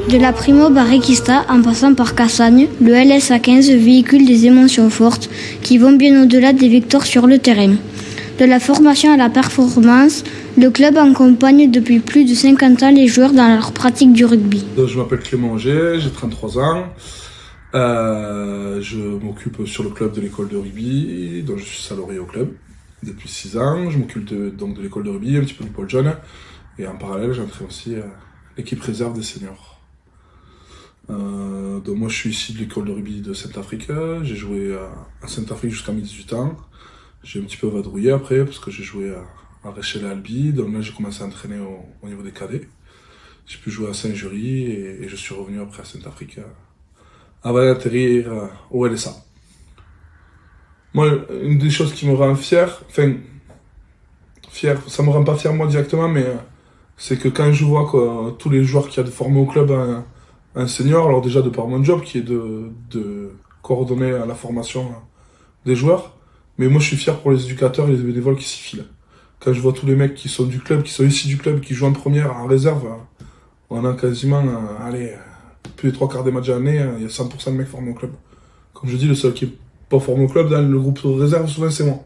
De la Primo Barrequista en passant par Cassagne, le LSA 15 véhicule des émotions fortes qui vont bien au-delà des victoires sur le terrain. De la formation à la performance, le club accompagne depuis plus de 50 ans les joueurs dans leur pratique du rugby. Je m'appelle Clément Auger, j'ai 33 ans. Je m'occupe sur le club de l'école de rugby, dont je suis salarié au club depuis 6 ans. Je m'occupe donc de l'école de rugby, un petit peu du pôle jeune. Et en parallèle, j'entraîne aussi l'équipe réserve des seniors. Donc moi je suis ici de l'école de rugby de Saint-Afrique, j'ai joué à Saint-Afrique jusqu'à mes 18 ans. J'ai un petit peu vadrouillé après parce que j'ai joué à Réchel et Albi, donc là j'ai commencé à entraîner au niveau des cadets. J'ai pu jouer à Saint-Jury et je suis revenu après à Saint-Afrique avant d'atterrir au LSA. Moi, une des choses qui me rend fier, ça me rend pas fier moi directement, mais c'est que quand je vois que tous les joueurs qui ont formé au club un senior, alors déjà de par mon job qui est de coordonner la formation des joueurs, mais moi je suis fier pour les éducateurs et les bénévoles qui s'y filent. Quand je vois tous les mecs qui sont du club, qui sont issus du club, qui jouent en première, en réserve, on a quasiment, plus des 3/4 des matchs à l'année, il y a 100% de mecs formés au club. Comme je dis, le seul qui n'est pas formé au club dans le groupe de réserve, souvent c'est moi.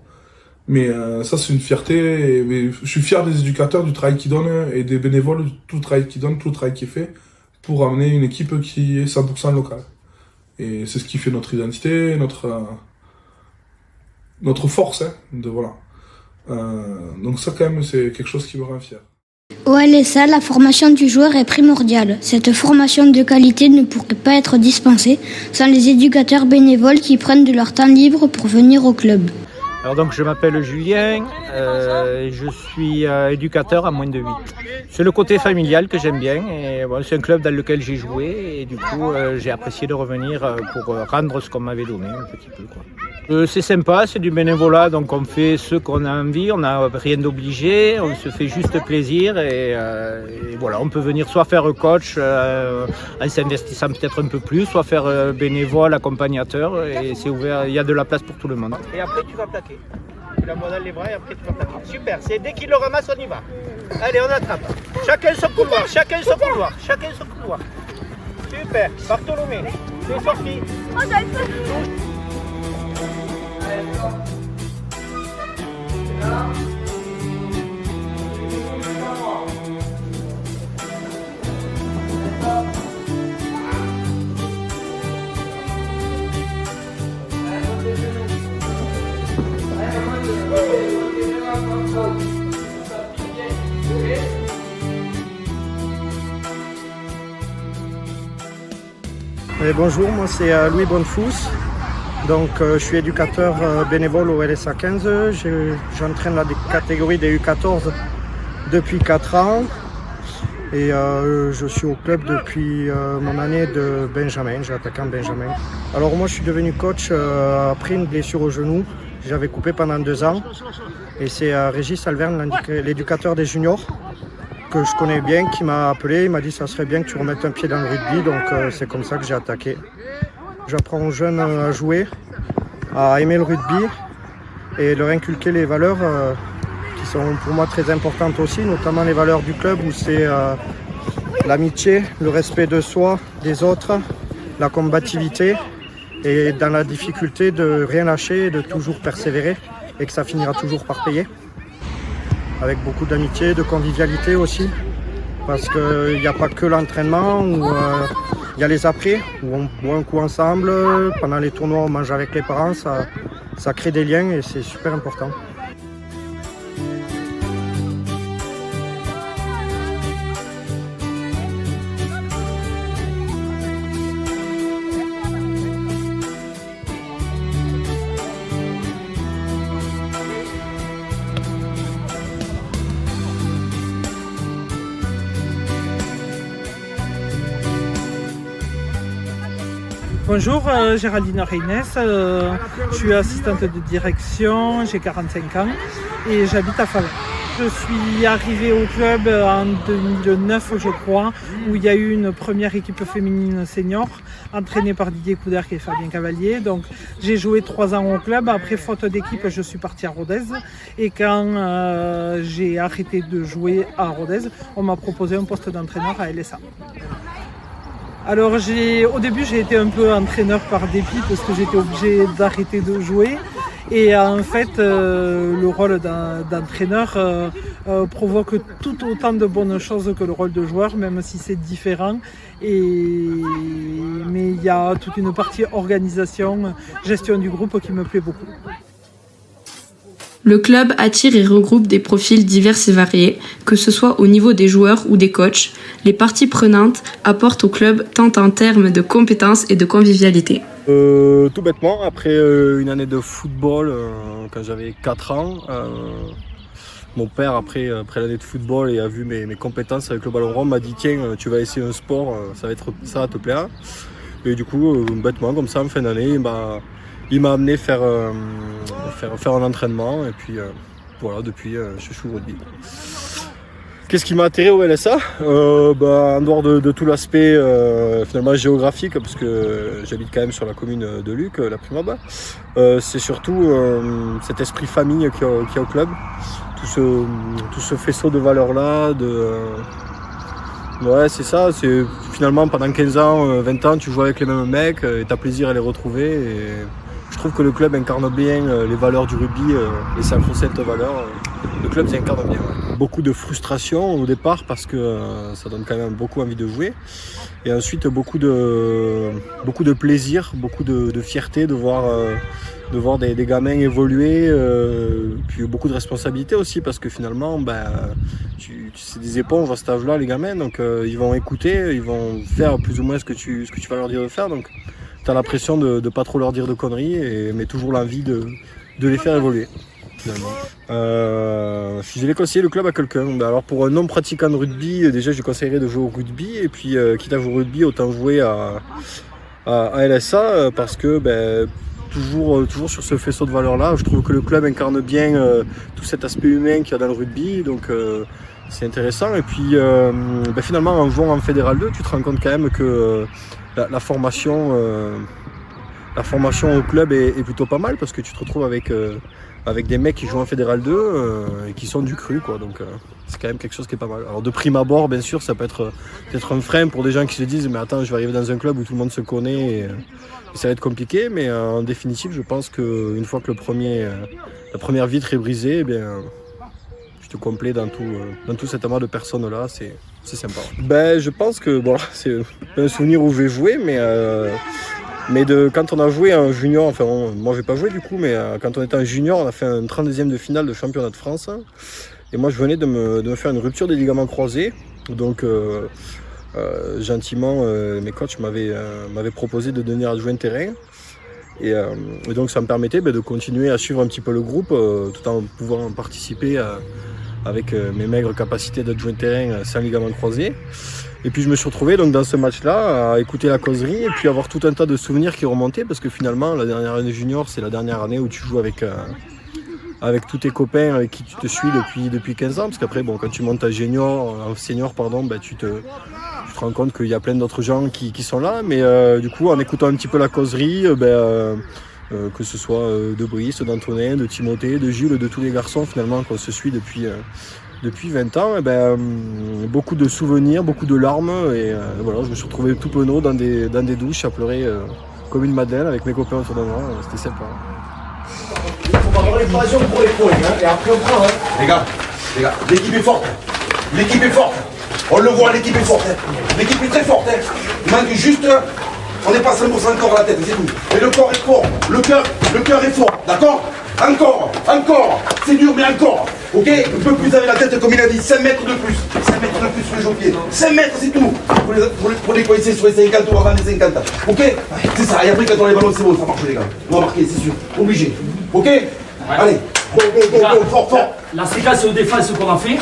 Mais ça c'est une fierté, mais je suis fier des éducateurs, du travail qu'ils donnent, et des bénévoles, tout le travail qu'ils donnent, tout le travail qui est fait, pour amener une équipe qui est 100% locale. Et c'est ce qui fait notre identité, notre force, voilà. Donc ça quand même c'est quelque chose qui me rend fier. Au LSA, la formation du joueur est primordiale. Cette formation de qualité ne pourrait pas être dispensée sans les éducateurs bénévoles qui prennent de leur temps libre pour venir au club. Alors donc je m'appelle Julien, je suis éducateur à moins de 8. C'est le côté familial que j'aime bien et bon, c'est un club dans lequel j'ai joué et du coup j'ai apprécié de revenir pour rendre ce qu'on m'avait donné un petit peu, quoi. C'est sympa, c'est du bénévolat, donc on fait ce qu'on a envie, on n'a rien d'obligé, on se fait juste plaisir et voilà, on peut venir soit faire coach en s'investissant peut-être un peu plus, soit faire bénévole, accompagnateur et c'est ouvert, il y a de la place pour tout le monde. Et après tu vas plaquer, tu la mets dans les bras et après tu vas plaquer. Super, c'est dès qu'il le ramasse on y va. Allez on attrape, chacun son couloir, chacun son couloir, chacun son couloir. Super, Bartholomé, c'est sorti. Bonjour, moi c'est Louis Bonnefous. Donc je suis éducateur bénévole au LSA 15. J'entraîne la catégorie des U14 depuis 4 ans. Et je suis au club depuis mon année de Benjamin, j'ai attaqué en Benjamin. Alors moi je suis devenu coach après une blessure au genou. J'avais coupé pendant 2 ans. Et c'est Régis Alverne, l'éducateur des juniors, que je connais bien, qui m'a appelé. Il m'a dit ça serait bien que tu remettes un pied dans le rugby. Donc c'est comme ça que j'ai attaqué. J'apprends aux jeunes à jouer, à aimer le rugby et leur inculquer les valeurs qui sont pour moi très importantes aussi, notamment les valeurs du club où c'est l'amitié, le respect de soi, des autres, la combativité et dans la difficulté de rien lâcher et de toujours persévérer et que ça finira toujours par payer. Avec beaucoup d'amitié, de convivialité aussi, parce qu'il n'y a pas que l'entraînement où il y a les après, où on boit un coup ensemble, pendant les tournois on mange avec les parents, ça crée des liens et c'est super important. Bonjour, Géraldine Reynès, je suis assistante de direction, j'ai 45 ans et j'habite à Falun. Je suis arrivée au club en 2009, je crois, où il y a eu une première équipe féminine senior, entraînée par Didier Couder et Fabien Cavalier. Donc j'ai joué 3 ans au club. Après, faute d'équipe, je suis partie à Rodez. Et quand j'ai arrêté de jouer à Rodez, on m'a proposé un poste d'entraîneur à LSA. Alors au début j'ai été un peu entraîneur par dépit parce que j'étais obligé d'arrêter de jouer et en fait le rôle d'entraîneur provoque tout autant de bonnes choses que le rôle de joueur, même si c'est différent. Mais il y a toute une partie organisation, gestion du groupe qui me plaît beaucoup. Le club attire et regroupe des profils divers et variés, que ce soit au niveau des joueurs ou des coachs. Les parties prenantes apportent au club tant en termes de compétences et de convivialité. Tout bêtement, après une année de football, quand j'avais 4 ans, mon père, après l'année de football et a vu mes compétences avec le ballon rond, m'a dit tiens, tu vas essayer un sport, ça va te plaire. Et du coup, bêtement, comme ça, en fin d'année, il m'a amené faire un entraînement et puis voilà, depuis je joue au rugby. Qu'est-ce qui m'a attiré au LSA? En dehors de tout l'aspect finalement géographique, parce que j'habite quand même sur la commune de Luc, la Primaba, c'est surtout cet esprit famille qu'il y a au club, tout ce faisceau de valeurs-là, ouais, c'est ça, c'est finalement pendant 15 ans, 20 ans, tu joues avec les mêmes mecs et tu as plaisir à les retrouver. Et je trouve que le club incarne bien les valeurs du rugby, les sacro-saintes valeurs. Le club s'y incarne bien. Ouais. Beaucoup de frustration au départ parce que ça donne quand même beaucoup envie de jouer. Et ensuite beaucoup de plaisir, beaucoup de fierté de voir des gamins évoluer, puis beaucoup de responsabilités aussi parce que finalement c'est des éponges à cet âge-là les gamins, donc ils vont écouter, ils vont faire plus ou moins ce que tu vas leur dire de faire, donc tu as l'impression de ne pas trop leur dire de conneries, mais toujours l'envie de les faire évoluer. Si je devais conseiller le club à quelqu'un, alors pour un non-pratiquant de rugby, déjà je conseillerais de jouer au rugby, et puis quitte à jouer au rugby, autant jouer à LSA, parce que toujours sur ce faisceau de valeurs-là, je trouve que le club incarne bien tout cet aspect humain qu'il y a dans le rugby, donc c'est intéressant. Et puis finalement, en jouant en Fédéral 2, tu te rends compte quand même que la formation au club est plutôt pas mal, parce que tu te retrouves avec des mecs qui jouent en Fédéral 2 et qui sont du cru, quoi. Donc c'est quand même quelque chose qui est pas mal. Alors de prime abord, bien sûr, ça peut être peut-être un frein pour des gens qui se disent mais attends, je vais arriver dans un club où tout le monde se connaît et ça va être compliqué, mais en définitive, je pense qu'une fois que la première vitre est brisée, je te complais dans tout cet amas de personnes-là, c'est sympa. Je pense que c'est un souvenir où je vais jouer, mais quand on a joué en junior, enfin moi j'ai pas joué du coup, mais quand on était en junior, on a fait un 32e de finale de championnat de France. Et moi je venais de me faire une rupture des ligaments croisés. Donc gentiment, mes coachs m'avaient proposé de devenir adjoint de terrain. Et donc ça me permettait de continuer à suivre un petit peu le groupe, tout en pouvant participer avec mes maigres capacités d'adjoint de terrain sans ligaments croisés. Et puis je me suis retrouvé donc dans ce match-là à écouter la causerie et puis avoir tout un tas de souvenirs qui remontaient, parce que finalement la dernière année junior, c'est la dernière année où tu joues avec tous tes copains avec qui tu te suis depuis 15 ans, parce qu'après quand tu montes à senior, tu te rends compte qu'il y a plein d'autres gens qui sont là, mais du coup en écoutant un petit peu la causerie, que ce soit de Brice, d'Antonin, de Timothée, de Jules, de tous les garçons finalement qu'on se suit depuis 20 ans, beaucoup de souvenirs, beaucoup de larmes, et je me suis retrouvé tout penaud dans des douches à pleurer comme une madeleine avec mes copains autour de moi, c'était sympa. Il faut avoir l'équation pour les points, et après on prend. Les gars, l'équipe est forte. L'équipe est forte. On le voit, l'équipe est forte. L'équipe est très forte. Il manque juste, on n'est pas 100% encore à la tête, c'est tout. Mais le corps est fort, le cœur est fort, d'accord? Encore, c'est dur, mais encore. Ok, un peu plus avec la tête, comme il a dit, 5 mètres de plus. 5 mètres de plus sur les jambes. 5 mètres, c'est tout. Pour les coincer sur les 50 ou avant les 50. Ok, c'est ça. Et après, quand on a les ballons, c'est bon, ça marche, les gars. On va marquer, c'est sûr. Obligé. Ok, allez, go, fort. La séquence de défense qu'on a fait,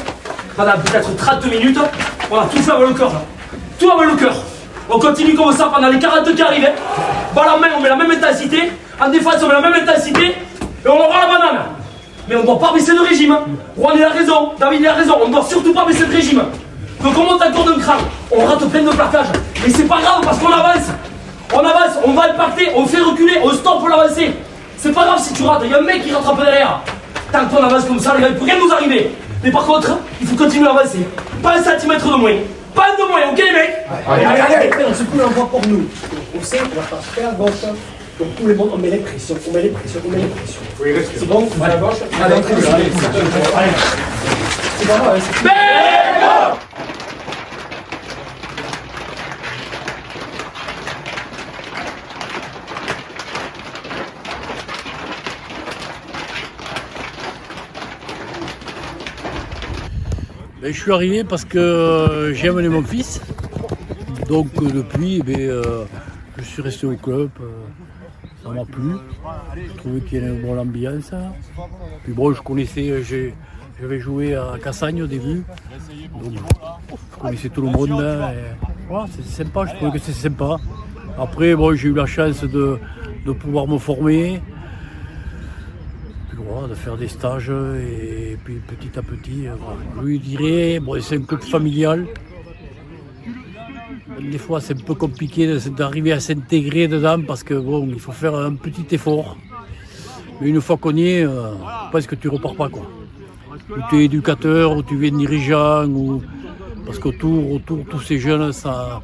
pendant peut-être 30 minutes, on a tout fait avec le cœur. Tout avec le cœur. On continue comme ça pendant les 40 qui arrivent. Balle en main, on met la même intensité. En défense, on met la même intensité. Et on aura la banane. Mais on ne doit pas baisser de régime. Juan il a raison, David il a raison, on ne doit surtout pas baisser de régime. Donc on monte encore d'un cran, on rate plein de plaquages. Mais c'est pas grave parce qu'on avance. On avance, on va impacter, on fait reculer, on stoppe pour l'avancée. C'est pas grave si tu rates, il y a un mec qui rattrape derrière. Tant qu'on avance comme ça, les gars, il ne peut rien nous arriver. Mais par contre, il faut continuer à avancer. Pas un centimètre de moins. Pas un de moins, ok les mecs? Allez, ce coup l'envoie pour nous. On sait qu'on va pas faire à gauche. Donc tout le monde, on met les pressions, on met les pressions, on met les pressions. Oui, c'est bon, on va à gauche. Allez, c'est bon, Ben, je suis arrivé parce que j'ai amené mon fils. Donc depuis, je suis resté au club. Ça m'a plu. Je trouvais qu'il y avait une bonne ambiance. Puis bon, je connaissais, j'avais joué à Cassagne au début. Donc je connaissais tout le monde. Voilà, c'est sympa, je trouvais que c'est sympa. Après, bon, j'ai eu la chance de pouvoir me former. De faire des stages et puis petit à petit, je lui dirais, bon, c'est un club familial. Des fois c'est un peu compliqué d'arriver à s'intégrer dedans parce que bon, il faut faire un petit effort. Mais une fois qu'on y est, je pense que tu repars pas quoi. Ou tu es éducateur, ou tu viens dirigeant, ou parce qu'autour tous ces jeunes, ça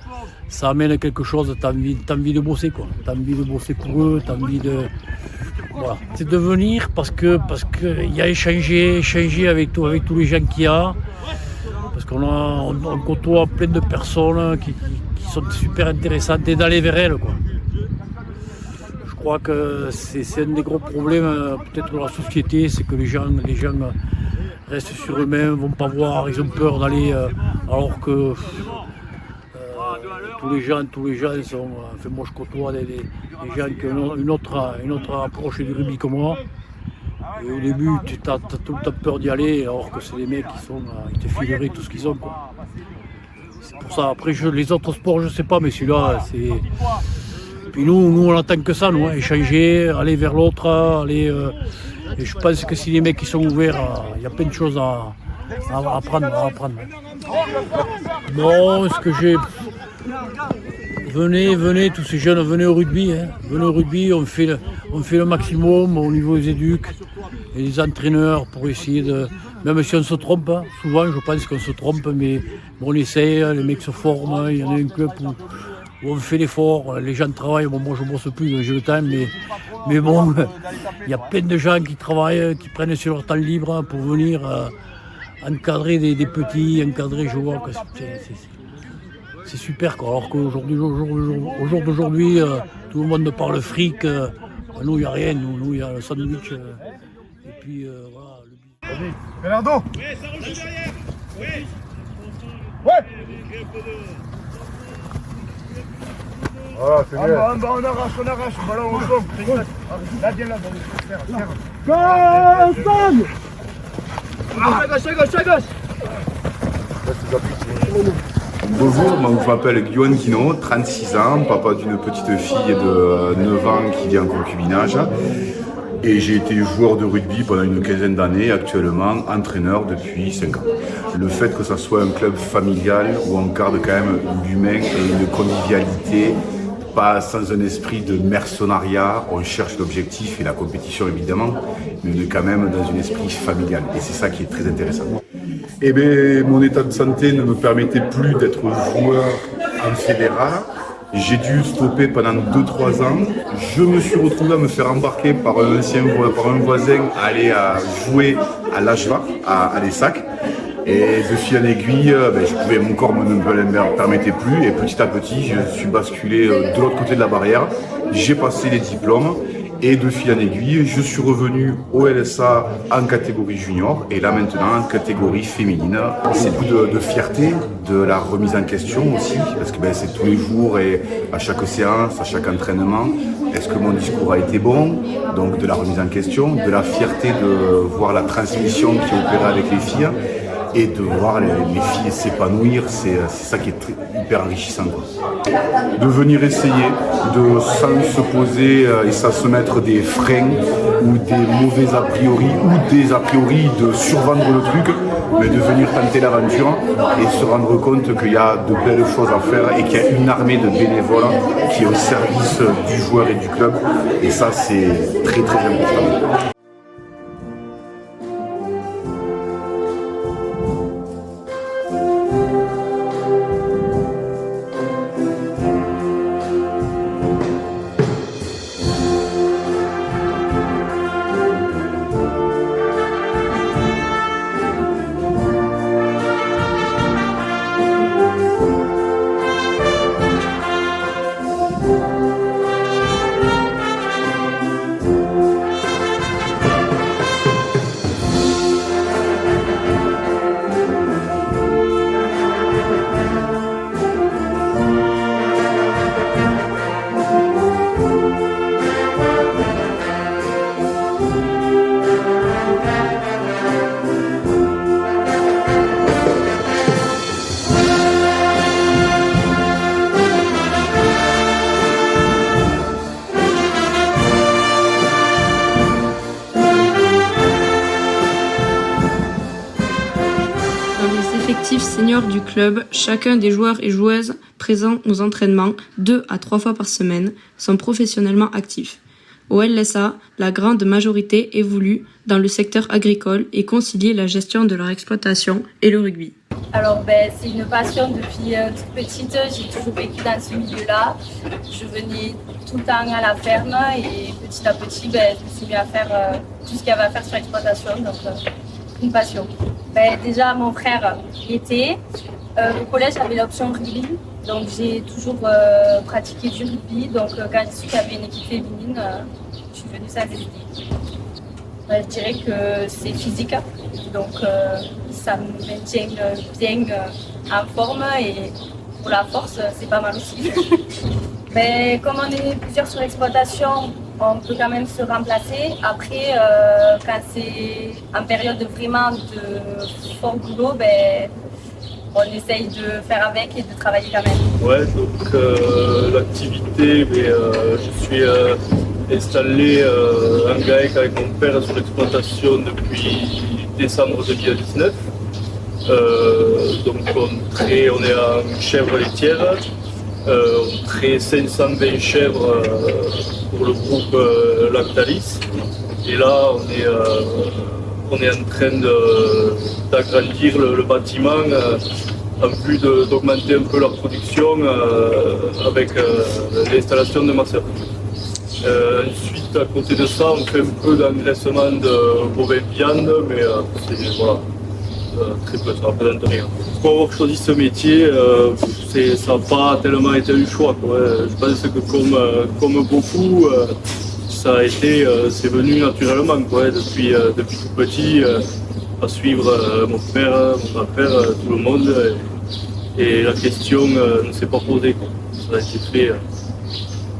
amène quelque chose, t'as envie de bosser quoi. T'as envie de bosser pour eux, t'as envie de. Voilà. C'est de venir parce que il y a échanger avec tous les gens qu'il y a. Parce qu'on côtoie plein de personnes qui sont super intéressantes et d'aller vers elles quoi. Je crois que c'est un des gros problèmes peut-être de la société, c'est que les gens restent sur eux-mêmes, vont pas voir, ils ont peur d'aller alors que tous les gens sont. Enfin, moi je côtoie des gens qui ont une autre approche du rugby que moi. Et au début tu as tout le temps peur d'y aller alors que c'est des mecs qui sont. Ils te fileraient tout ce qu'ils ont quoi. C'est pour ça, après les autres sports je sais pas, mais celui-là c'est. Puis nous on attend que ça, nous, échanger, aller vers l'autre, aller. Et je pense que si les mecs qui sont ouverts, il y a plein de choses à apprendre. Non, ce que j'ai. Venez, tous ces jeunes, venez au rugby. Venez au rugby, on fait le maximum au niveau des éducs et des entraîneurs pour essayer de. Même si on se trompe, souvent je pense qu'on se trompe, mais on essaie, les mecs se forment, il y en a un club où on fait l'effort, les gens travaillent, bon, moi je bosse plus, j'ai le temps, mais bon, il y a plein de gens qui travaillent, qui prennent sur leur temps libre pour venir encadrer des petits, encadrer, je vois que c'est super quoi. Alors qu'aujourd'hui, au jour d'aujourd'hui, tout le monde parle fric, nous il n'y a rien, nous il y a le sandwich, et puis voilà. Vas-y, Bernardo. Ouais, ça rejoue derrière. Ouais. Ouais. Voilà, c'est bien. On arrache, ballon au fond. Là, viens là, à gauche. Bonjour, je m'appelle Guillaume Guino, 36 ans, papa d'une petite fille de 9 ans qui vit en concubinage. Et j'ai été joueur de rugby pendant une quinzaine d'années, actuellement entraîneur depuis 5 ans. Le fait que ça soit un club familial où on garde quand même l'humain et une convivialité, pas sans un esprit de mercenariat, on cherche l'objectif et la compétition évidemment, mais on est quand même dans un esprit familial et c'est ça qui est très intéressant. Eh bien, mon état de santé ne me permettait plus d'être joueur en fédéral. J'ai dû stopper pendant 2-3 ans. Je me suis retrouvé à me faire embarquer par un voisin à aller jouer à l'Ashva, à l'ESSAC. Et de fil en aiguille, mon corps ne me permettait plus. Et petit à petit, je suis basculé de l'autre côté de la barrière. J'ai passé les diplômes. Et de fil en aiguille, je suis revenu au LSA en catégorie junior et là maintenant en catégorie féminine. C'est beaucoup de fierté, de la remise en question aussi, parce que c'est tous les jours et à chaque séance, à chaque entraînement. Est-ce que mon discours a été bon? Donc de la remise en question, de la fierté de voir la transmission qui est opérée avec les filles. et de voir les filles s'épanouir, c'est ça qui est hyper enrichissant, quoi. De venir essayer, de sans se poser et sans se mettre des freins ou des mauvais a priori ou des a priori de survendre le truc, mais de venir tenter l'aventure et se rendre compte qu'il y a de belles choses à faire et qu'il y a une armée de bénévoles qui est au service du joueur et du club, et ça c'est très très important. Seniors du club, chacun des joueurs et joueuses présents aux entraînements 2 à 3 fois par semaine sont professionnellement actifs. Au LSA, la grande majorité évolue dans le secteur agricole et concilie la gestion de leur exploitation et le rugby. Alors c'est une passion depuis toute petite, j'ai toujours vécu dans ce milieu-là. Je venais tout le temps à la ferme et petit à petit je me suis mis à faire tout ce qu'il y avait à faire sur l'exploitation, donc une passion. Déjà mon frère y était, au collège j'avais l'option rugby, donc j'ai toujours pratiqué du rugby, donc quand j'ai su qu'il y avait une équipe féminine, je suis venue s'investir. Je dirais que c'est physique, donc ça me maintient bien en forme et pour la force c'est pas mal aussi. Comme on est plusieurs sur l'exploitation, on peut quand même se remplacer. Après, quand c'est en période vraiment de fort boulot, on essaye de faire avec et de travailler quand même. Ouais, donc l'activité, je suis installé en GAEC avec mon père sur l'exploitation depuis décembre 2019. Donc on est en chèvre laitière. On traite 520 chèvres pour le groupe Lactalis. Et là, on est en train d'agrandir le bâtiment en vue d'augmenter un peu la production avec l'installation de masseurs. Ensuite, à côté de ça, on fait un peu d'engraissement de bovins viande, mais c'est voilà, très peu, ça représente rien. Pour avoir choisi ce métier, ça n'a pas tellement été un choix, quoi. Je pense que comme beaucoup, ça a été, c'est venu naturellement, quoi, depuis tout petit, à suivre mon père, mon grand-père, tout le monde, et la question ne s'est pas posée, quoi. Ça a été fait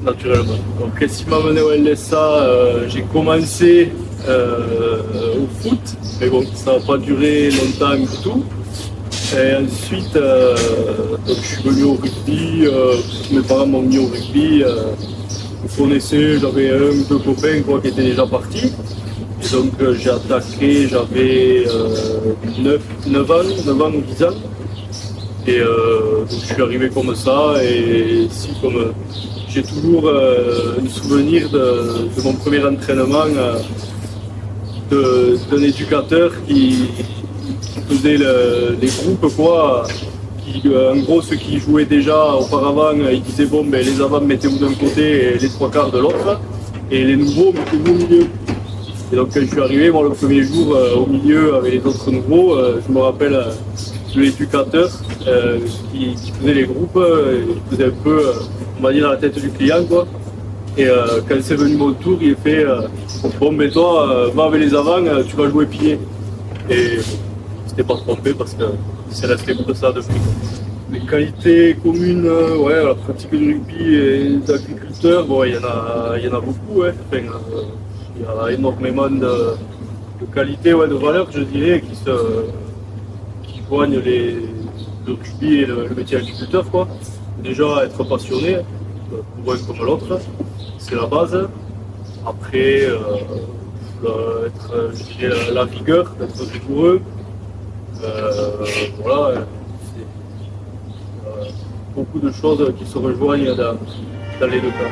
naturellement. Donc qu'est-ce qui m'a mené au LSA? J'ai commencé au foot, mais bon, ça n'a pas duré longtemps du tout. Et ensuite, donc je suis venu au rugby, mes parents m'ont mis au rugby. Vous connaissez, j'avais un ou deux copains quoi, qui étaient déjà partis. Et donc j'ai attaqué, j'avais 9 ans ou 10 ans. Et donc je suis arrivé comme ça. Et si comme j'ai toujours un souvenir de mon premier entraînement d'un éducateur qui faisait les groupes, quoi. En gros, ceux qui jouaient déjà auparavant, ils disaient bon, les avants mettez-vous d'un côté et les trois quarts de l'autre, et les nouveaux mettez-vous au milieu. Et donc quand je suis arrivé, moi le premier jour au milieu avec les autres nouveaux, je me rappelle de l'éducateur qui faisait les groupes, il faisait un peu, on va dire, la tête du client, quoi. Et quand c'est venu mon tour, il a fait bon, toi, va avec les avants, tu vas jouer pied. Et c'était pas trompé parce que c'est resté comme ça depuis. Les qualités communes, ouais, la pratique du rugby et d'agriculteur, bon, il y en a beaucoup, ouais. Enfin, il y a énormément de qualités, ouais, de valeurs, je dirais, qui joignent le rugby et le métier d'agriculteur, quoi. Déjà, être passionné, pour un comme l'autre, c'est la base. Après, je dirais la vigueur, d'être rigoureux. Voilà, c'est beaucoup de choses qui se rejoignent dans les deux cas.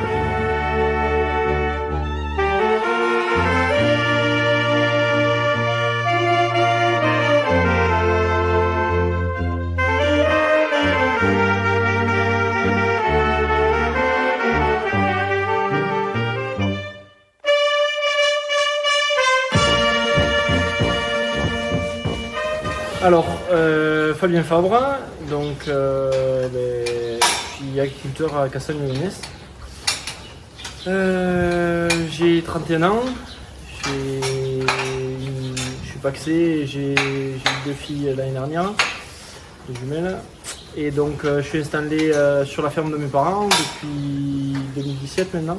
Alors, Fabien Fabre, donc je suis agriculteur à Cassagne-Lyonnaise. J'ai 31 ans, je suis paxé, j'ai eu 2 filles l'année dernière, des jumelles. Et donc je suis installé sur la ferme de mes parents depuis 2017 maintenant,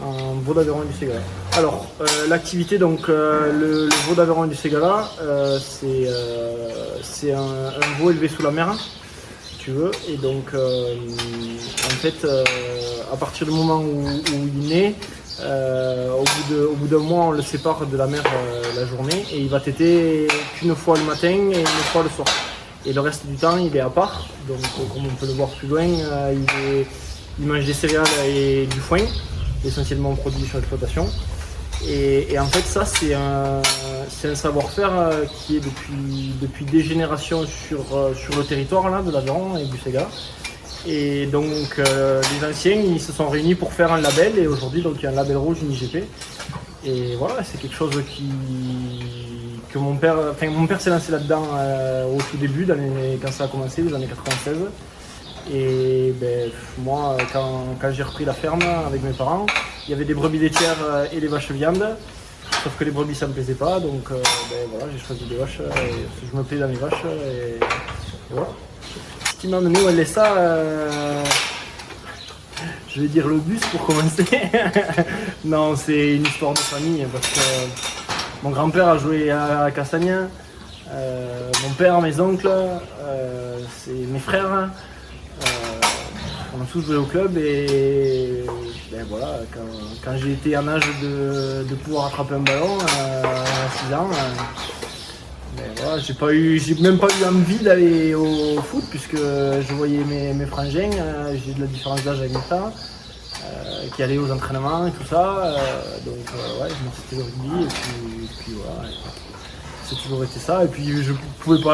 en Vaud d'Aveyron et du Ségala. Alors, l'activité, donc le veau d'Aveyron et du Ségala, c'est un veau élevé sous la mer, si tu veux. Et donc, en fait, à partir du moment où il naît, au bout d'un mois, on le sépare de la mère la journée et il va téter qu'une fois le matin et une fois le soir. Et le reste du temps, il est à part. Donc, comme on peut le voir plus loin, il mange des céréales et du foin, essentiellement produit sur l'exploitation. Et en fait, ça, c'est un savoir-faire qui est depuis des générations sur le territoire là, de l'Aveyron et du Ségala. Et donc, les anciens, ils se sont réunis pour faire un label. Et aujourd'hui, donc, il y a un label rouge, une IGP. Et voilà, c'est quelque chose que mon père s'est lancé là-dedans au tout début, quand ça a commencé, les années 96. Et ben, moi, quand j'ai repris la ferme avec mes parents, il y avait des brebis laitières et des vaches viande. Sauf que les brebis, ça me plaisait pas, donc voilà, j'ai choisi des vaches. Je me plais dans les vaches. Et voilà. Ce qui m'a amené au LSA, je vais dire le bus pour commencer. Non, c'est une histoire de famille parce que mon grand-père a joué à Cassagne, mon père, mes oncles, c'est mes frères. On a tous joué au club et ben voilà, quand j'ai été en âge de pouvoir attraper un ballon à 6 ans, ben voilà, j'ai même pas eu envie d'aller au foot puisque je voyais mes frangins, j'ai de la différence d'âge avec mes frères, qui allaient aux entraînements et tout ça, donc ouais, je me suis fait le rugby et puis voilà, c'est toujours été ça et puis je pouvais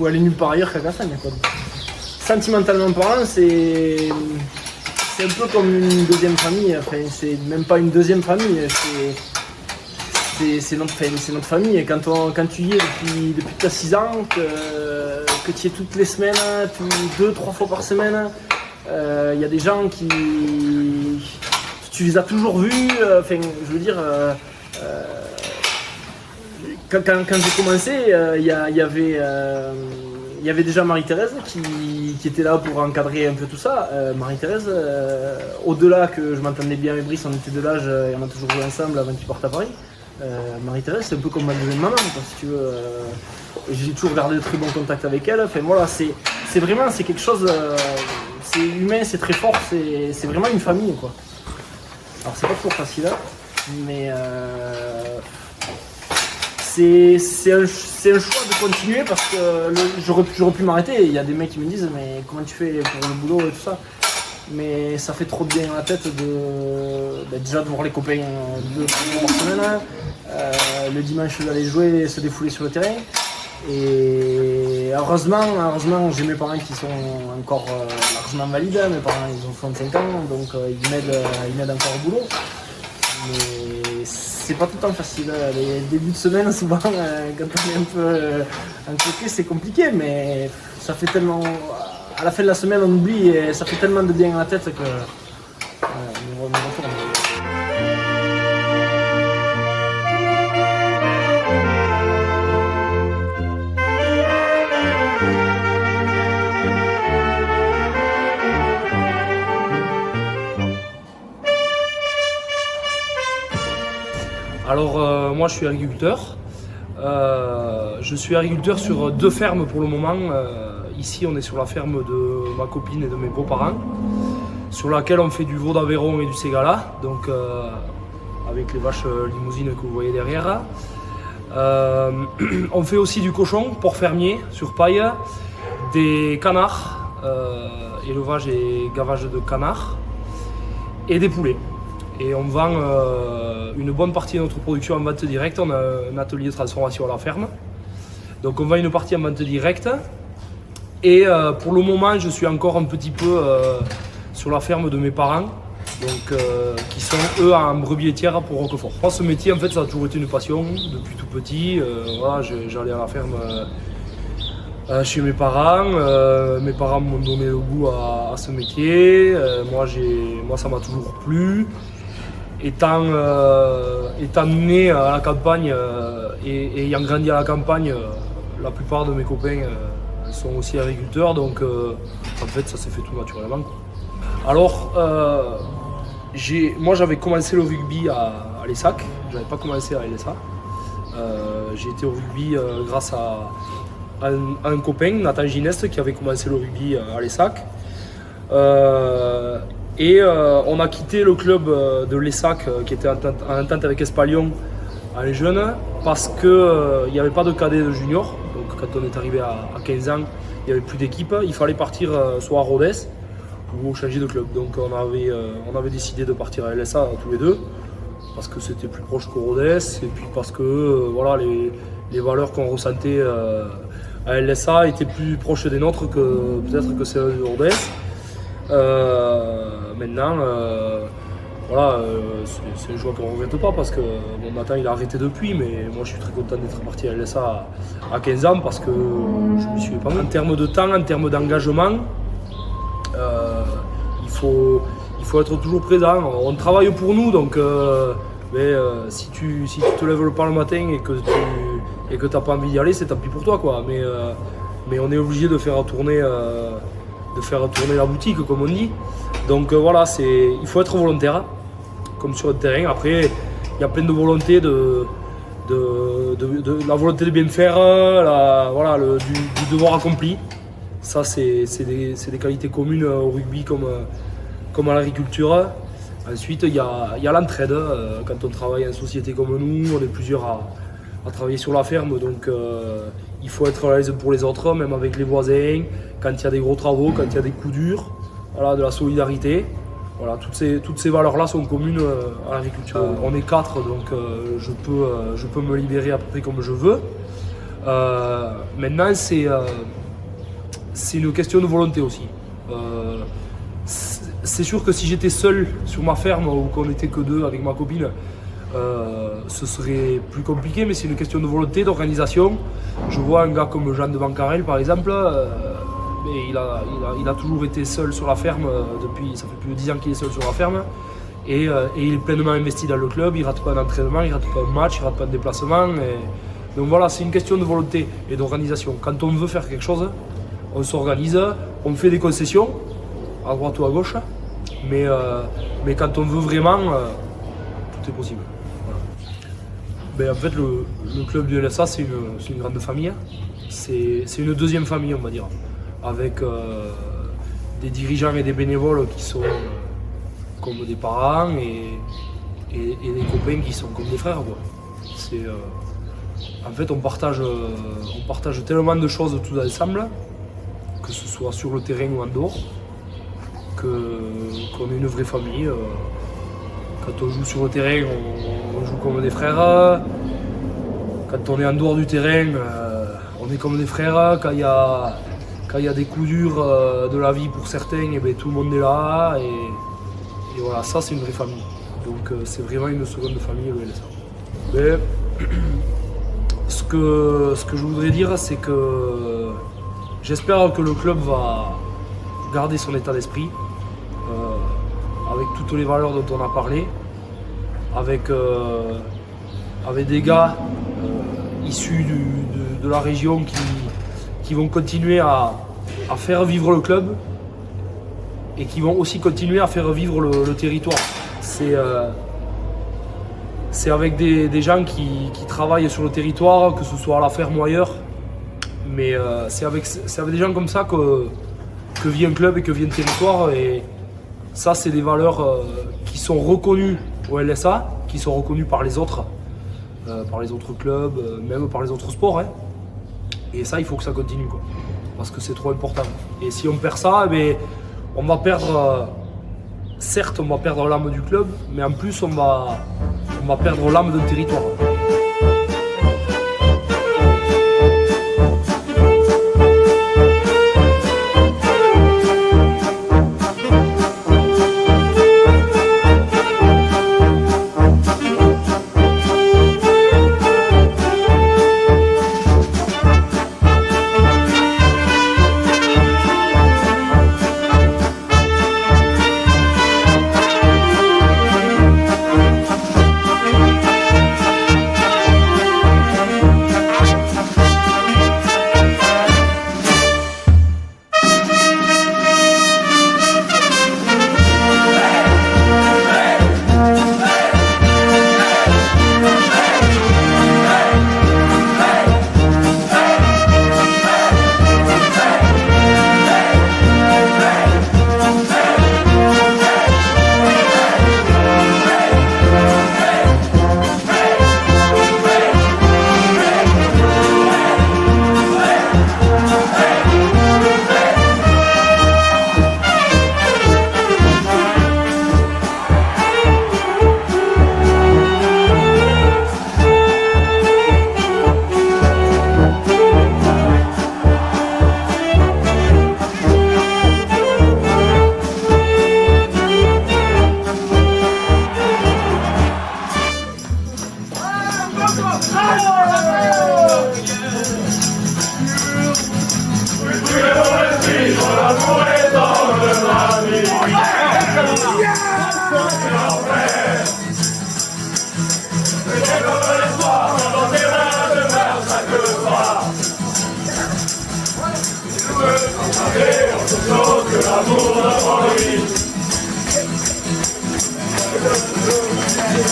aller nulle part ailleurs qu'à Cassagne, quoi. Sentimentalement parlant, c'est un peu comme une deuxième famille, enfin c'est même pas une deuxième famille, c'est notre famille. Et quand tu y es depuis que tu as 6 ans, que tu y es toutes les semaines, 2-3 fois par semaine, il y a des gens qui... Tu les as toujours vus, enfin je veux dire... Quand j'ai commencé, il y avait déjà Marie-Thérèse qui était là pour encadrer un peu tout ça. Marie-Thérèse, au-delà que je m'entendais bien avec Brice, on était de l'âge et on a toujours joué ensemble avant qu'il parte à Paris. Marie-Thérèse, c'est un peu comme ma deuxième maman, quoi, si tu veux. J'ai toujours gardé de très bons contacts avec elle. Enfin voilà, c'est vraiment quelque chose, c'est humain, c'est très fort, c'est vraiment une famille, quoi. Alors c'est pas toujours facile, mais c'est un choix de continuer parce que j'aurais pu m'arrêter. Il y a des mecs qui me disent mais comment tu fais pour le boulot et tout ça. Mais ça fait trop de bien à la tête déjà de voir les copains 2 fois par semaine, le dimanche d'aller jouer et se défouler sur le terrain. Et heureusement j'ai mes parents qui sont encore largement valides. Mes parents ils ont 65 ans donc ils m'aident encore au boulot. Mais c'est pas tout le temps facile. Les débuts de semaine, souvent, quand on est un peu inquiété, c'est compliqué, mais ça fait tellement. À la fin de la semaine, on oublie et ça fait tellement de bien à la tête que. On retourne. Alors moi je suis agriculteur, Je suis agriculteur sur 2 fermes pour le moment. Ici, on est sur la ferme de ma copine et de mes beaux-parents, sur laquelle on fait du veau d'Aveyron et du Ségala, donc avec les vaches limousines que vous voyez derrière. On fait aussi du cochon, porc fermier sur paille, des canards, élevage et gavage de canards, et des poulets. Et on vend une bonne partie de notre production en vente directe. On a un atelier de transformation à la ferme. Donc on vend une partie en vente directe. Et pour le moment, je suis encore un petit peu sur la ferme de mes parents, donc, qui sont eux en brebis laitière pour Roquefort. Moi, ce métier, en fait, ça a toujours été une passion depuis tout petit. Voilà, j'allais à la ferme chez mes parents. Mes parents m'ont donné le goût à ce métier. Moi, ça m'a toujours plu. Étant né à la campagne et ayant grandi à la campagne, la plupart de mes copains sont aussi agriculteurs, donc en fait ça s'est fait tout naturellement. Alors, moi j'avais commencé le rugby à l'ESSAC, j'avais pas commencé à LSA. J'ai été au rugby grâce à un copain, Nathan Gineste, qui avait commencé le rugby à l'ESSAC. On a quitté le club de l'ESSAC qui était en entente avec Espalion à les jeunes parce qu'il n'y avait pas de cadet de junior. Donc quand on est arrivé à 15 ans, il n'y avait plus d'équipe. Il fallait partir soit à Rodez ou changer de club. Donc on avait décidé de partir à LSA tous les deux parce que c'était plus proche que Rodez et puis parce que voilà, les valeurs qu'on ressentait à LSA étaient plus proches des nôtres que peut-être que celles de Rodez. Maintenant, voilà, c'est un choix qu'on ne regrette pas parce que mon Nathan il a arrêté depuis, mais moi je suis très content d'être parti à LSA à 15 ans parce que je me suis pas mal. En termes de temps, en termes d'engagement, il faut être toujours présent. On travaille pour nous, donc si tu te lèves pas le matin et que tu n'as pas envie d'y aller, c'est tant pis pour toi, quoi. Mais on est obligé de faire tourner la boutique, comme on dit. Donc voilà, il faut être volontaire, comme sur le terrain. Après, il y a plein de volontés, la volonté de bien faire, du devoir accompli. Ça, c'est des qualités communes au rugby comme à l'agriculture. Ensuite, il y a l'entraide. Quand on travaille en société comme nous, on est plusieurs à travailler sur la ferme. Donc il faut être à l'aise pour les autres, même avec les voisins, quand il y a des gros travaux, quand il y a des coups durs, voilà, de la solidarité. Voilà, toutes ces valeurs-là sont communes à l'agriculture. On est 4, donc je peux me libérer à peu près comme je veux. Maintenant, c'est une question de volonté aussi. C'est sûr que si j'étais seul sur ma ferme ou qu'on n'était que 2 avec ma copine, ce serait plus compliqué, mais c'est une question de volonté, d'organisation. Je vois un gars comme Jean de Bancarel par exemple, mais il a toujours été seul sur la ferme, ça fait plus de 10 ans qu'il est seul sur la ferme, et il est pleinement investi dans le club, il ne rate pas un entraînement, il ne rate pas un match, il ne rate pas un déplacement. Donc voilà, c'est une question de volonté et d'organisation. Quand on veut faire quelque chose, on s'organise, on fait des concessions, à droite ou à gauche, mais quand on veut vraiment, tout est possible. Voilà. En fait, le club du LSA, c'est une grande famille. C'est une deuxième famille, on va dire, avec des dirigeants et des bénévoles qui sont comme des parents et des copains qui sont comme des frères, quoi. En fait, on partage tellement de choses tous ensemble, que ce soit sur le terrain ou en dehors, qu'on est une vraie famille. Quand on joue sur le terrain, on joue comme des frères. Quand on est en dehors du terrain, on est comme des frères. Quand il y a des coups durs de la vie pour certains, et bien, tout le monde est là. Et voilà, ça c'est une vraie famille. Donc c'est vraiment une seconde famille, le LSA. Mais, ce que je voudrais dire, c'est que j'espère que le club va garder son état d'esprit, avec toutes les valeurs dont on a parlé, avec des gars issus de la région qui vont continuer à faire vivre le club et qui vont aussi continuer à faire vivre le territoire. c'est avec des gens qui travaillent sur le territoire, que ce soit à la ferme ou ailleurs. Mais c'est avec des gens comme ça que vit un club et que vit un territoire. Et ça, c'est des valeurs qui sont reconnues au LSA, qui sont reconnues par les autres clubs, même par les autres sports. Hein. Et ça, il faut que ça continue, quoi, parce que c'est trop important. Et si on perd ça, eh bien, on va perdre, certes, on va perdre l'âme du club, mais en plus, on va perdre l'âme d'un territoire.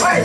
Ouais.